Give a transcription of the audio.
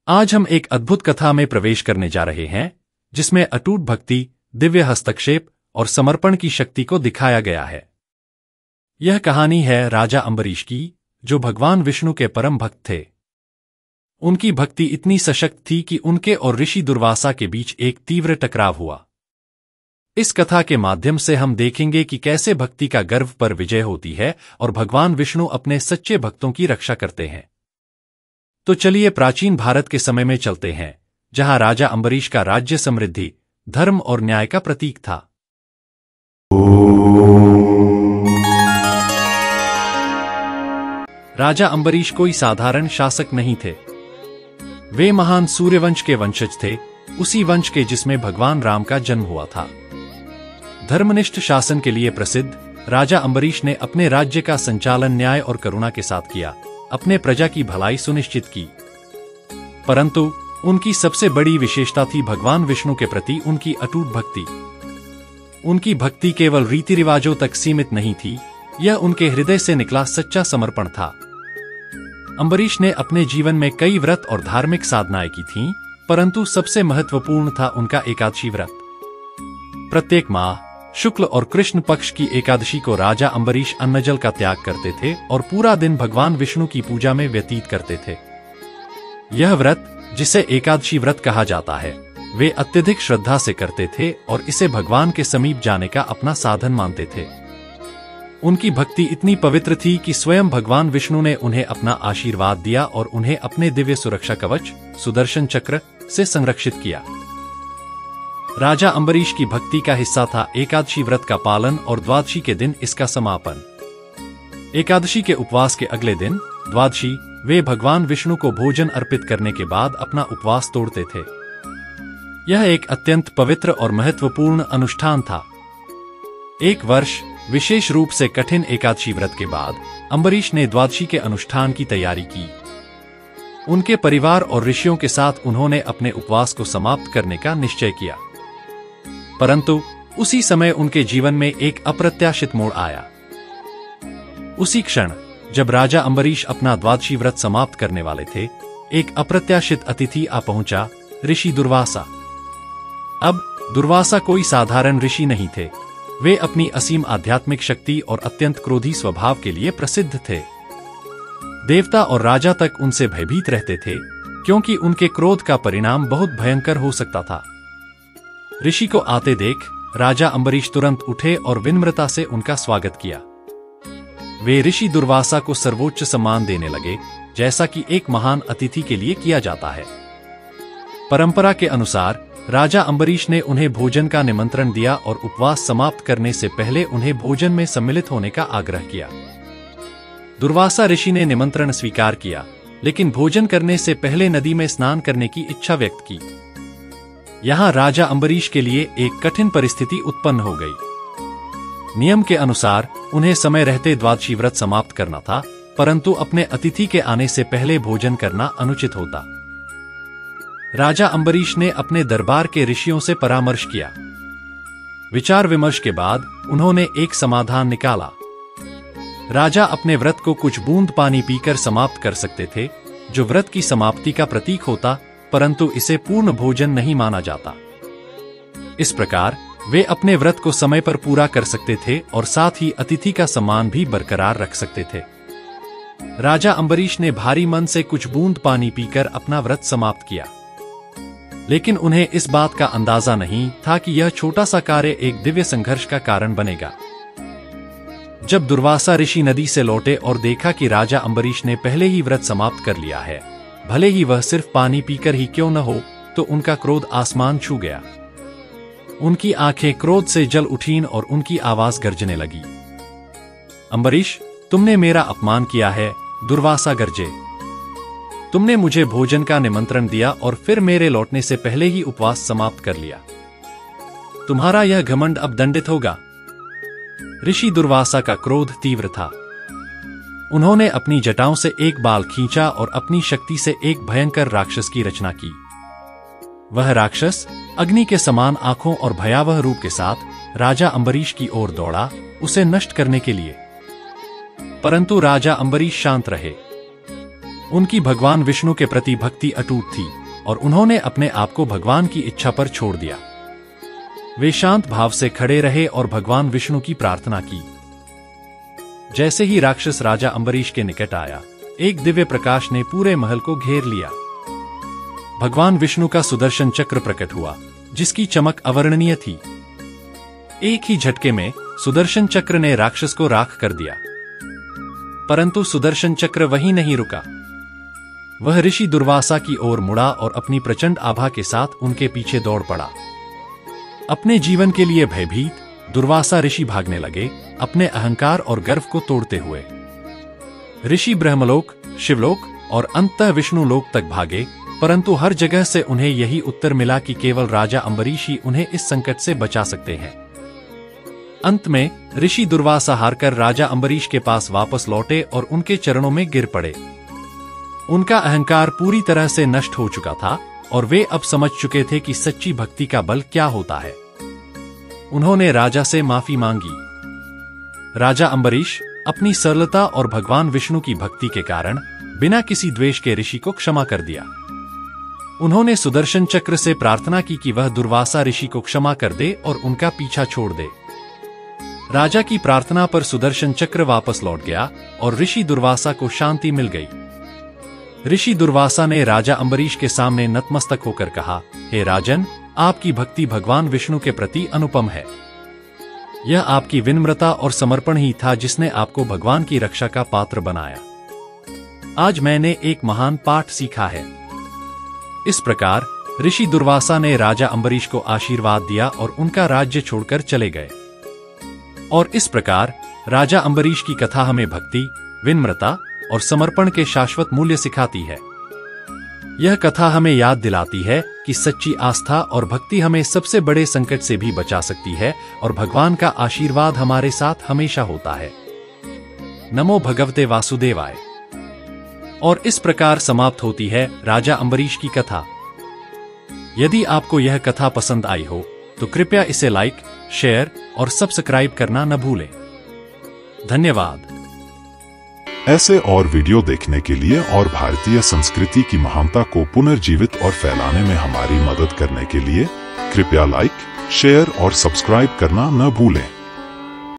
आज हम एक अद्भुत कथा में प्रवेश करने जा रहे हैं, जिसमें अटूट भक्ति, दिव्य हस्तक्षेप और समर्पण की शक्ति को दिखाया गया है। यह कहानी है राजा अम्बरीश की, जो भगवान विष्णु के परम भक्त थे। उनकी भक्ति इतनी सशक्त थी कि उनके और ऋषि दुर्वासा के बीच एक तीव्र टकराव हुआ। इस कथा के माध्यम से हम देखेंगे कि कैसे भक्ति का गर्व पर विजय होती है और भगवान विष्णु अपने सच्चे भक्तों की रक्षा करते हैं। तो चलिए प्राचीन भारत के समय में चलते हैं, जहां राजा अम्बरीश का राज्य समृद्धि, धर्म और न्याय का प्रतीक था। राजा अम्बरीश कोई साधारण शासक नहीं थे। वे महान सूर्यवंश के वंशज थे, उसी वंश के जिसमें भगवान राम का जन्म हुआ था। धर्मनिष्ठ शासन के लिए प्रसिद्ध राजा अम्बरीश ने अपने राज्य का संचालन न्याय और करुणा के साथ किया, अपने प्रजा की भलाई सुनिश्चित की। परंतु उनकी सबसे बड़ी विशेषता थी भगवान विष्णु के प्रति उनकी अटूट भक्ति। उनकी भक्ति केवल रीति रिवाजों तक सीमित नहीं थी, यह उनके हृदय से निकला सच्चा समर्पण था। अम्बरीश ने अपने जीवन में कई व्रत और धार्मिक साधनाएं की थीं, परंतु सबसे महत्वपूर्ण था उनका एकादशी व्रत। प्रत्येक माह शुक्ल और कृष्ण पक्ष की एकादशी को राजा अम्बरीश अन्नजल का त्याग करते थे और पूरा दिन भगवान विष्णु की पूजा में व्यतीत करते थे। यह व्रत, जिसे एकादशी व्रत कहा जाता है, वे अत्यधिक श्रद्धा से करते थे और इसे भगवान के समीप जाने का अपना साधन मानते थे। उनकी भक्ति इतनी पवित्र थी कि स्वयं भगवान विष्णु ने उन्हें अपना आशीर्वाद दिया और उन्हें अपने दिव्य सुरक्षा कवच, सुदर्शन चक्र, से संरक्षित किया। राजा अम्बरीश की भक्ति का हिस्सा था एकादशी व्रत का पालन और द्वादशी के दिन इसका समापन। एकादशी के उपवास के अगले दिन, द्वादशी, वे भगवान विष्णु को भोजन अर्पित करने के बाद अपना उपवास तोड़ते थे। यह एक अत्यंत पवित्र और महत्वपूर्ण अनुष्ठान था। एक वर्ष विशेष रूप से कठिन एकादशी व्रत के बाद अम्बरीश ने द्वादशी के अनुष्ठान की तैयारी की। उनके परिवार और ऋषियों के साथ उन्होंने अपने उपवास को समाप्त करने का निश्चय किया। परंतु उसी समय उनके जीवन में एक अप्रत्याशित मोड़ आया। उसी क्षण जब राजा अम्बरीश अपना द्वादशी व्रत समाप्त करने वाले थे, एक अप्रत्याशित अतिथि आ पहुंचा, ऋषि दुर्वासा। अब दुर्वासा कोई साधारण ऋषि नहीं थे। वे अपनी असीम आध्यात्मिक शक्ति और अत्यंत क्रोधी स्वभाव के लिए प्रसिद्ध थे। देवता और राजा तक उनसे भयभीत रहते थे, क्योंकि उनके क्रोध का परिणाम बहुत भयंकर हो सकता था। ऋषि को आते देख राजा अम्बरीश तुरंत उठे और विनम्रता से उनका स्वागत किया। वे ऋषि दुर्वासा को सर्वोच्च सम्मान देने लगे, जैसा कि एक महान अतिथि के लिए किया जाता है। परंपरा के अनुसार राजा अम्बरीश ने उन्हें भोजन का निमंत्रण दिया और उपवास समाप्त करने से पहले उन्हें भोजन में सम्मिलित होने का आग्रह किया। दुर्वासा ऋषि ने निमंत्रण स्वीकार किया, लेकिन भोजन करने से पहले नदी में स्नान करने की इच्छा व्यक्त की। यहाँ राजा अम्बरीश के लिए एक कठिन परिस्थिति उत्पन्न हो गई। नियम के अनुसार उन्हें समय रहते द्वादशी व्रत समाप्त करना था, परंतु अपने अतिथि के आने से पहले भोजन करना अनुचित होता। राजा अम्बरीश ने अपने दरबार के ऋषियों से परामर्श किया। विचार विमर्श के बाद उन्होंने एक समाधान निकाला। राजा अपने व्रत को कुछ बूंद पानी पीकर समाप्त कर सकते थे, जो व्रत की समाप्ति का प्रतीक होता, परंतु इसे पूर्ण भोजन नहीं माना जाता। इस प्रकार वे अपने व्रत को समय पर पूरा कर सकते थे और साथ ही अतिथि का सम्मान भी बरकरार रख सकते थे। राजा अम्बरीश ने भारी मन से कुछ बूंद पानी पीकर अपना व्रत समाप्त किया, लेकिन उन्हें इस बात का अंदाजा नहीं था कि यह छोटा सा कार्य एक दिव्य संघर्ष का कारण बनेगा। जब दुर्वासा ऋषि नदी से लौटे और देखा कि राजा अम्बरीश ने पहले ही व्रत समाप्त कर लिया है, भले ही वह सिर्फ पानी पीकर ही क्यों न हो, तो उनका क्रोध आसमान छू गया। उनकी आंखें क्रोध से जल उठीं और उनकी आवाज गर्जने लगी। अम्बरीश, तुमने मेरा अपमान किया है, दुर्वासा गरजे। तुमने मुझे भोजन का निमंत्रण दिया और फिर मेरे लौटने से पहले ही उपवास समाप्त कर लिया। तुम्हारा यह घमंड अब दंडित होगा। ऋषि दुर्वासा का क्रोध तीव्र था। उन्होंने अपनी जटाओं से एक बाल खींचा और अपनी शक्ति से एक भयंकर राक्षस की रचना की। वह राक्षस अग्नि के समान आंखों और भयावह रूप के साथ राजा अम्बरीश की ओर दौड़ा, उसे नष्ट करने के लिए। परंतु राजा अम्बरीश शांत रहे। उनकी भगवान विष्णु के प्रति भक्ति अटूट थी और उन्होंने अपने आप को भगवान की इच्छा पर छोड़ दिया। वे शांत भाव से खड़े रहे और भगवान विष्णु की प्रार्थना की। जैसे ही राक्षस राजा अम्बरीश के निकट आया, एक दिव्य प्रकाश ने पूरे महल को घेर लिया। भगवान विष्णु का सुदर्शन चक्र प्रकट हुआ, जिसकी चमक अवर्णनीय थी। एक ही झटके में सुदर्शन चक्र ने राक्षस को राख कर दिया। परंतु सुदर्शन चक्र वहीं नहीं रुका। वह ऋषि दुर्वासा की ओर मुड़ा और अपनी प्रचंड आभा के साथ उनके पीछे दौड़ पड़ा। अपने जीवन के लिए भयभीत दुर्वासा ऋषि भागने लगे, अपने अहंकार और गर्व को तोड़ते हुए। ऋषि ब्रह्मलोक, शिवलोक और अंततः विष्णु लोक तक भागे, परंतु हर जगह से उन्हें यही उत्तर मिला कि केवल राजा अम्बरीश ही उन्हें इस संकट से बचा सकते हैं। अंत में ऋषि दुर्वासा हारकर राजा अम्बरीश के पास वापस लौटे और उनके चरणों में गिर पड़े। उनका अहंकार पूरी तरह से नष्ट हो चुका था और वे अब समझ चुके थे कि सच्ची भक्ति का बल क्या होता है। उन्होंने राजा से माफी मांगी। राजा अम्बरीश अपनी सरलता और भगवान विष्णु की भक्ति के कारण बिना किसी द्वेष के ऋषि को क्षमा कर दिया। उन्होंने सुदर्शन चक्र से प्रार्थना की कि वह दुर्वासा ऋषि को क्षमा कर दे और उनका पीछा छोड़ दे। राजा की प्रार्थना पर सुदर्शन चक्र वापस लौट गया और ऋषि दुर्वासा को शांति मिल गई। ऋषि दुर्वासा ने राजा अम्बरीश के सामने नतमस्तक होकर कहा, हे राजन, आपकी भक्ति भगवान विष्णु के प्रति अनुपम है। यह आपकी विनम्रता और समर्पण ही था जिसने आपको भगवान की रक्षा का पात्र बनाया। आज मैंने एक महान पाठ सीखा है। इस प्रकार ऋषि दुर्वासा ने राजा अम्बरीश को आशीर्वाद दिया और उनका राज्य छोड़कर चले गए। और इस प्रकार राजा अम्बरीश की कथा हमें भक्ति, विनम्रता और समर्पण के शाश्वत मूल्य सिखाती है। यह कथा हमें याद दिलाती है कि सच्ची आस्था और भक्ति हमें सबसे बड़े संकट से भी बचा सकती है और भगवान का आशीर्वाद हमारे साथ हमेशा होता है। नमो भगवते वासुदेवाय। और इस प्रकार समाप्त होती है राजा अम्बरीश की कथा। यदि आपको यह कथा पसंद आई हो तो कृपया इसे लाइक, शेयर और सब्सक्राइब करना न भूलें। धन्यवाद। ऐसे और वीडियो देखने के लिए और भारतीय संस्कृति की महानता को पुनर्जीवित और फैलाने में हमारी मदद करने के लिए कृपया लाइक, शेयर और सब्सक्राइब करना न भूलें।